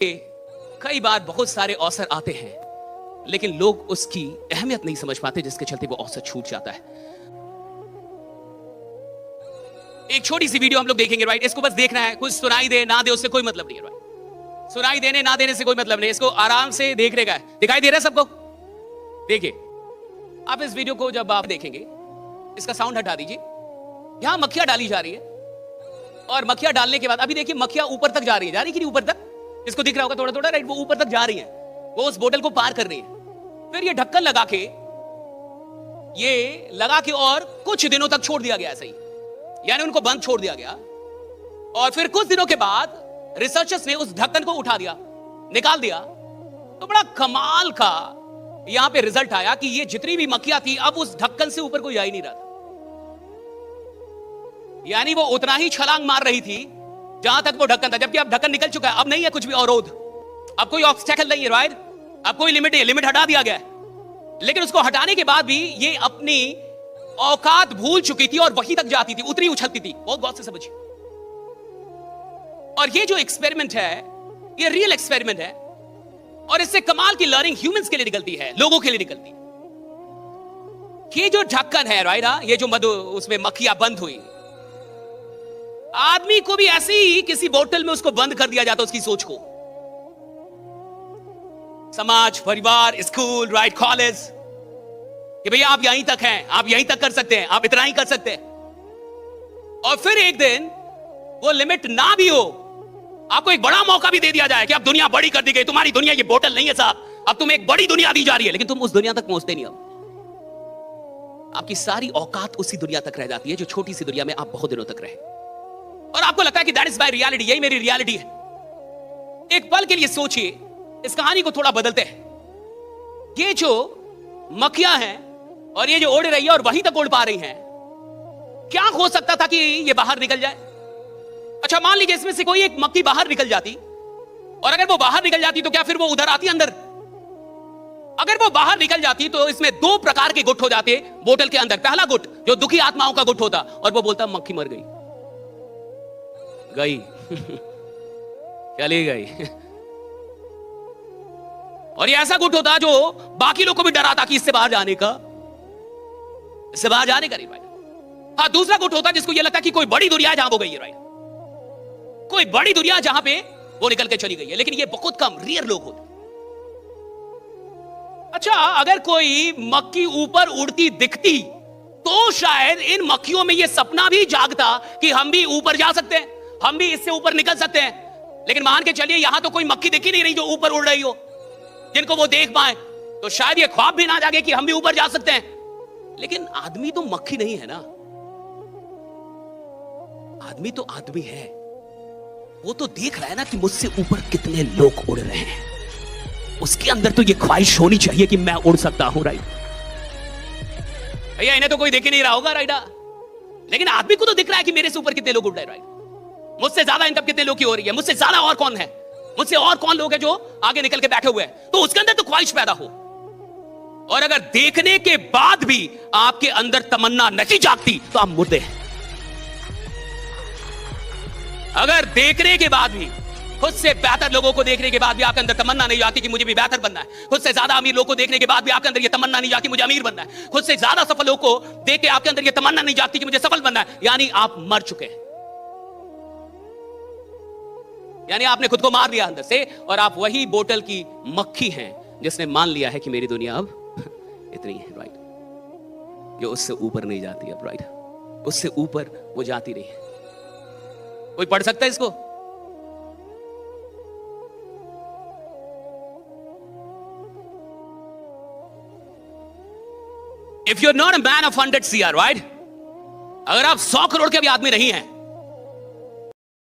कई बार बहुत सारे अवसर आते हैं, लेकिन लोग उसकी अहमियत नहीं समझ पाते, जिसके चलते वो अवसर छूट जाता है। एक छोटी सी वीडियो हम लोग देखेंगे, राइट। इसको बस देखना है, कुछ सुनाई दे ना दे उससे कोई मतलब नहीं है, राइट। सुनाई देने ना देने से कोई मतलब नहीं, इसको आराम से देखने का है। दिखाई दे रहा है सबको? देखिए आप इस वीडियो को जब आप देखेंगे, इसका साउंड हटा दीजिए। यहां मक्खियां डाली जा रही है, और मक्खियां डालने के बाद अभी देखिए मक्खियां ऊपर तक जा रही है, जा रही कि नहीं ऊपर तक? इसको दिख रहा होगा थोड़ा थोड़ा, राइट। वो ऊपर तक जा रही है, वो उस बोतल को पार कर रही है। फिर ये ढक्कन लगा के और कुछ दिनों तक छोड़ दिया गया, ऐसे ही, यानी उनको बंद छोड़ दिया गया। और फिर कुछ दिनों के बाद रिसर्चर्स ने उस ढक्कन को उठा दिया, निकाल दिया। तो बड़ा कमाल का यहां पे रिजल्ट आया कि ये जितनी भी मक्खियां थी, अब उस ढक्कन से ऊपर कोई जा ही नहीं रहा था। यानी वो उतना ही छलांग मार रही थी जहां तक वो ढक्कन था, जबकि अब ढक्कन निकल चुका है। अब नहीं है कुछ भी अवरोध, अब कोई ऑब्स्टेकल नहीं है, राइट। अब कोई लिमिट है, लिमिट हटा दिया गया है। लेकिन उसको हटाने के बाद भी ये अपनी औकात भूल चुकी थी और वहीं तक जाती थी, उतनी उछलती थी। बहुत गौर से समझिए। और ये जो एक्सपेरिमेंट है, ये रियल एक्सपेरिमेंट है, और इससे कमाल की लर्निंग ह्यूमंस के लिए निकलती है, लोगों के लिए निकलती है। ये जो ढक्कन है, राइट, ये जो मधु उसमें मक्खियां बंद हुई, आदमी को भी ऐसे ही किसी बोतल में उसको बंद कर दिया जाता, उसकी सोच को। समाज, परिवार, स्कूल, राइट, कॉलेज, कि भैया आप यहीं तक हैं, आप यहीं तक कर सकते हैं, आप इतना ही कर सकते हैं। और फिर एक दिन वो लिमिट ना भी हो, आपको एक बड़ा मौका भी दे दिया जाए कि अब दुनिया बड़ी कर दी गई, तुम्हारी दुनिया ये बोतल नहीं है साहब, अब तुम्हें एक बड़ी दुनिया दी जा रही है, लेकिन तुम उस दुनिया तक पहुंचते नहीं। अब आपकी सारी औकात उसी दुनिया तक रह जाती है, जो छोटी सी दुनिया में आप बहुत दिनों तक रहे, और आपको लगता है कि दैट इज माय रियलिटी, यही मेरी रियलिटी है। एक पल के लिए सोचिए, इस कहानी को थोड़ा बदलते हैं। ये जो मक्खियां हैं और ये जो उड़ रही है और वहीं तक उड़ पा रही हैं, क्या हो सकता था कि ये बाहर निकल जाए? अच्छा, मान लीजिए इसमें से कोई एक मक्खी बाहर निकल जाती, और अगर वो बाहर निकल जाती तो क्या फिर वो उधर आती अंदर? अगर वो बाहर निकल जाती तो इसमें दो प्रकार के गुट हो जाते बोतल के अंदर। पहला गुट जो दुखी आत्माओं का गुट होता, और वो बोलता मक्खी मर गई, गई चली गई। और ये ऐसा गुट होता जो बाकी लोग को भी डराता कि इससे बाहर जाने का, इससे बाहर जाने का नहीं, राइट। हाँ, दूसरा गुट होता जिसको ये लगता कि कोई बड़ी दुनिया जहां वो गई है, राइट, कोई बड़ी दुनिया जहां पे वो निकल के चली गई है। लेकिन ये बहुत कम, रेयर लोग होते। अच्छा, अगर कोई मक्खी ऊपर उड़ती दिखती तो शायद इन मक्खियों में ये सपना भी जागता कि हम भी ऊपर जा सकते हैं, हम भी इससे ऊपर निकल सकते हैं। लेकिन मान के चलिए यहां तो कोई मक्खी दिख ही नहीं रही जो ऊपर उड़ रही हो, जिनको वो देख पाए, तो शायद ये ख्वाब भी ना जागे कि हम भी ऊपर जा सकते हैं। लेकिन आदमी तो मक्खी नहीं है ना, आदमी तो आदमी है। वो तो देख रहा है ना कि मुझसे ऊपर कितने लोग उड़ रहे हैं, उसके अंदर तो ये ख्वाहिश होनी चाहिए कि मैं उड़ सकता हूं, राइट। भैया इन्हें तो कोई देख ही नहीं रहा होगा, राइट, लेकिन आदमी को तो दिख रहा है कि मेरे से ऊपर कितने लोग उड़ रहे हैं, राइट। मुझसे ज्यादा इनकम कितने लोग की हो रही है, मुझसे ज्यादा और कौन है, मुझसे और कौन लोग हैं जो आगे निकल के बैठे हुए हैं, तो उसके अंदर तो ख्वाहिश पैदा हो। और अगर देखने के बाद भी आपके अंदर तमन्ना नहीं जागती तो आप मुर्दे हैं। अगर देखने के बाद भी, खुद से बेहतर लोगों को देखने के बाद भी आपके अंदर तमन्ना नहीं जाती कि मुझे भी बेहतर बनना है, खुद से ज्यादा अमीर लोगों को देखने के बाद भी आपके अंदर यह तमन्ना नहीं जाती मुझे अमीर बनना है, खुद से ज्यादा सफल लोगों को देख के आपके अंदर यह तमन्ना नहीं जाती कि मुझे सफल बनना है, यानी आप मर चुके हैं। यानी आपने खुद को मार दिया अंदर से, और आप वही बोतल की मक्खी हैं जिसने मान लिया है कि मेरी दुनिया अब इतनी है, राइट, जो उससे ऊपर नहीं जाती अब, राइट, उससे ऊपर वो जाती नहीं है। कोई पढ़ सकता है इसको? If you are not a man of 100 CR, right, अगर आप 100 करोड़ के भी आदमी नहीं हैं,